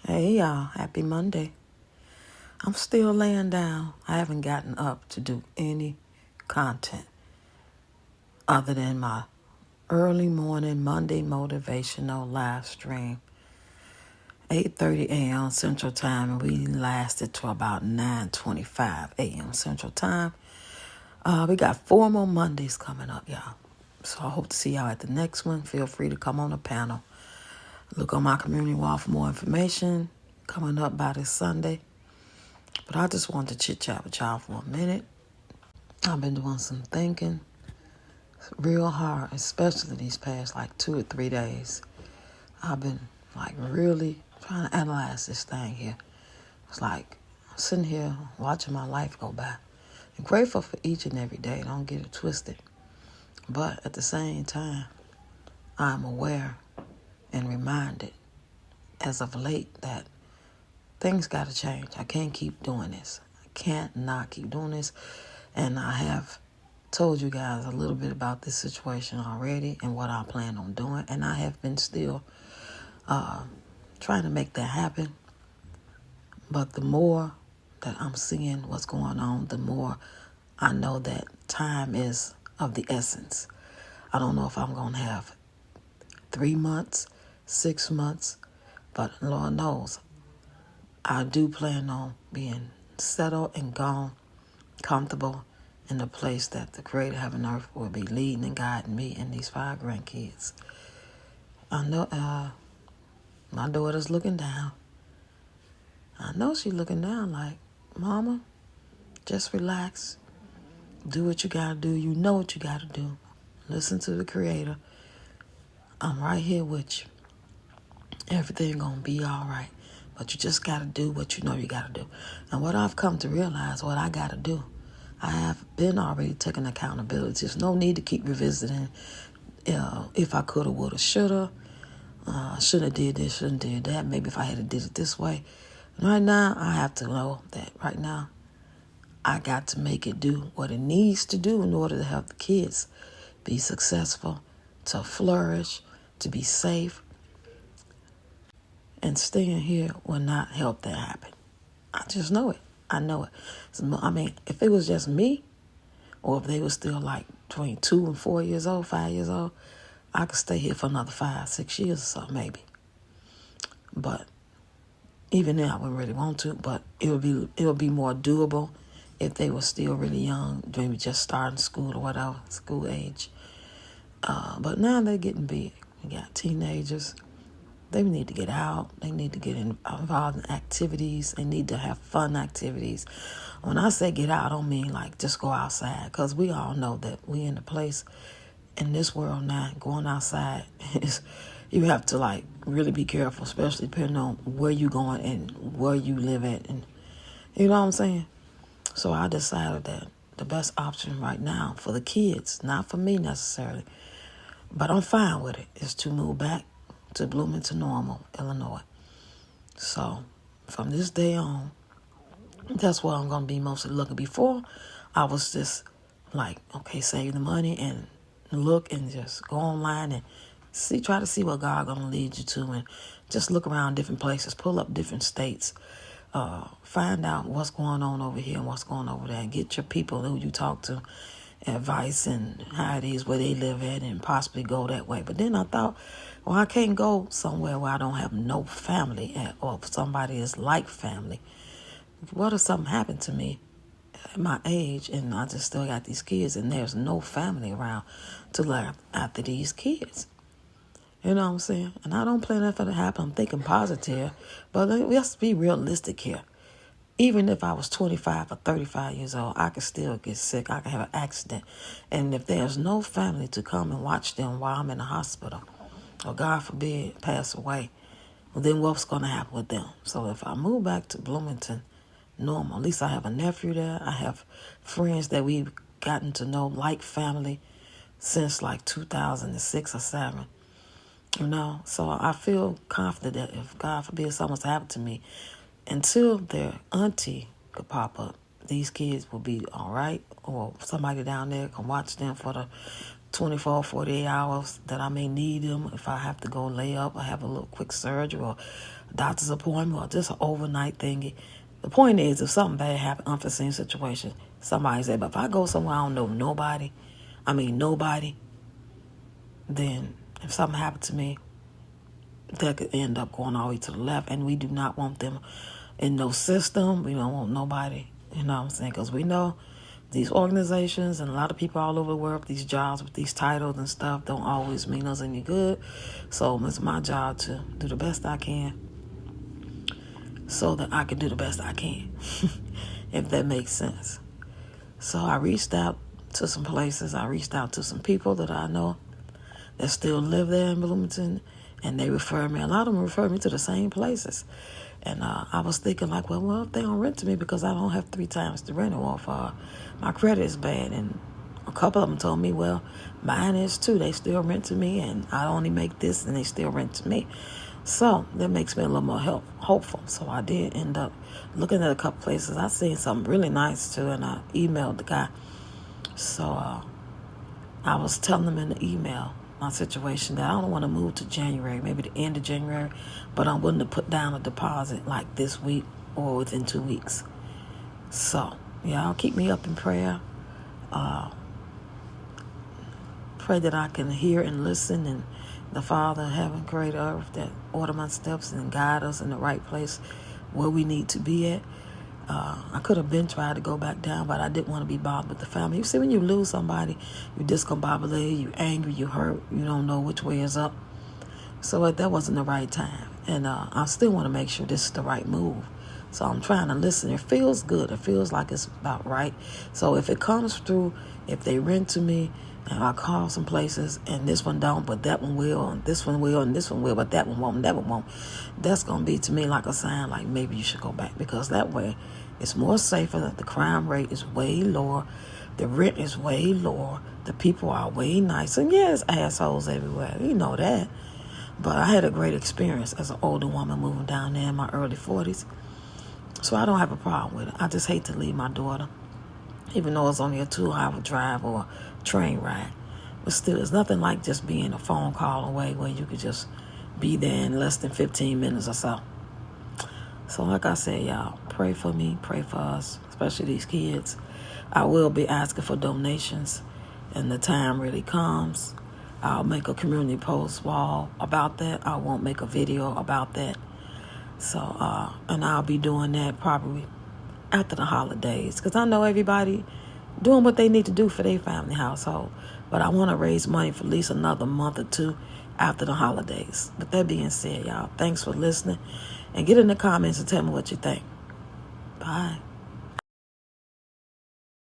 Hey y'all, happy Monday. I'm still laying down. I haven't gotten up to do any content other than my early morning Monday motivational live stream. 8:30 a.m. Central Time, and we lasted to about 9:25 a.m. Central Time. We got 4 more Mondays coming up, y'all. So I hope to see y'all at the next one. Feel free to come on the panel. Look on my community wall for more information coming up by this Sunday. But I just wanted to chit chat with y'all for a minute. I've been doing some thinking real hard, especially these past 2 or 3 days. I've been really trying to analyze this thing here. It's like I'm sitting here watching my life go by. I'm grateful for each and every day, don't get it twisted. But at the same time, I'm aware and reminded as of late that things got to change. I can't keep doing this. I can't not keep doing this. And I have told you guys a little bit about this situation already and what I plan on doing. And I have been still trying to make that happen. But the more that I'm seeing what's going on, the more I know that time is of the essence. I don't know if I'm going to have 3 months, 6 months, but Lord knows I do plan on being settled and gone, comfortable in the place that the Creator Heaven and Earth will be leading and guiding me and these 5 grandkids. I know my daughter's looking down. I know she's looking down like, Mama, just relax. Do what you got to do. You know what you got to do. Listen to the Creator. I'm right here with you. Everything going to be all right. But you just got to do what you know you got to do. And what I've come to realize, what I got to do, I have been already taking accountability. There's no need to keep revisiting if I coulda, woulda, shoulda. Shouldn't have did this, shouldn't have did that. Maybe if I had did it this way. And right now, I have to know that right now, I got to make it do what it needs to do in order to help the kids be successful, to flourish, to be safe. And staying here will not help that happen. I just know it. I know it. So, I mean, if it was just me, or if they were still between 2 and 4 years old, 5 years old, I could stay here for another 5, 6 years or so, maybe. But even then, I wouldn't really want to. But it would be more doable if they were still really young, maybe just starting school or whatever, school age. But now they're getting big. We got teenagers. They need to get out. They need to get involved in activities. They need to have fun activities. When I say get out, I don't mean just go outside, because we all know that we in a place in this world now, going outside is, you have to really be careful, especially depending on where you're going and where you live at. And you know what I'm saying? So I decided that the best option right now for the kids, not for me necessarily, but I'm fine with it, is to move back to Bloomington Normal, Illinois. So from this day on, that's where I'm going to be mostly looking. Before, I was just okay, save the money and look and just go online and try to see what God going to lead you to, and just look around different places, pull up different states, find out what's going on over here and what's going on over there, and get your people who you talk to advice and how it is where they live at, and possibly go that way. But then I thought, well, I can't go somewhere where I don't have no family or if somebody is like family. What if something happened to me at my age and I just still got these kids and there's no family around to look after these kids? You know what I'm saying? And I don't plan for that to happen. I'm thinking positive, but let's be realistic here. Even if I was 25 or 35 years old, I could still get sick. I could have an accident. And if there's no family to come and watch them while I'm in the hospital, or God forbid, pass away, well, then what's going to happen with them? So if I move back to Bloomington Normal, at least I have a nephew there. I have friends that we've gotten to know like family since 2006 or 7. So I feel confident that if God forbid something's happened to me, until their auntie could pop up, these kids will be all right, or somebody down there can watch them for the 24, 48 hours that I may need them. If I have to go lay up or have a little quick surgery, or doctor's appointment, or just an overnight thingy. The point is, if something bad happens, unforeseen situation, somebody said, but if I go somewhere I don't know nobody, then if something happened to me, that could end up going all the way to the left, and we do not want them in no system. We don't want nobody, you know what I'm saying? Because we know these organizations and a lot of people all over the world, these jobs with these titles and stuff don't always mean us any good. So it's my job to do the best I can so that I can do the best I can, if that makes sense. So I reached out to some places. I reached out to some people that I know that still live there in Bloomington, and they refer me. A lot of them refer me to the same places. And I was thinking like, well, if they don't rent to me because I don't have 3 times the rent, or if my credit is bad. And a couple of them told me, well, mine is too. They still rent to me, and I only make this, and they still rent to me. So that makes me a little more hopeful. So I did end up looking at a couple places. I seen something really nice too, and I emailed the guy. So I was telling him in the email my situation that I don't want to move to January, maybe the end of January, but I'm willing to put down a deposit like this week or within 2 weeks. So y'all keep me up in prayer. Pray that I can hear and listen, and the Father, heaven, great earth, that order my steps and guide us in the right place where we need to be at. I could have been tried to go back down, but I didn't want to be bothered with the family. You see, when you lose somebody, you're discombobulated, you're angry, you hurt, you don't know which way is up. So that wasn't the right time. And I still want to make sure this is the right move. So I'm trying to listen. It feels good. It feels like it's about right. So if it comes through, if they rent to me, and I call some places, and this one don't, but that one will, and this one will, and this one will, but that one won't, and that one won't, that's going to be to me like a sign, like maybe you should go back, because that way it's more safer. The crime rate is way lower. The rent is way lower. The people are way nicer. And yeah, there's assholes everywhere. You know that. But I had a great experience as an older woman moving down there in my early 40s. So I don't have a problem with it. I just hate to leave my daughter, even though it's only a 2-hour drive or a train ride. But still, it's nothing like just being a phone call away where you could just be there in less than 15 minutes or so. So like I said, y'all, pray for me, pray for us, especially these kids. I will be asking for donations, and the time really comes. I'll make a community post wall about that. I won't make a video about that. So, and I'll be doing that probably after the holidays, because I know everybody doing what they need to do for their family household. But I want to raise money for at least another month or 2 after the holidays. But that being said, y'all, thanks for listening. And get in the comments and tell me what you think. Bye.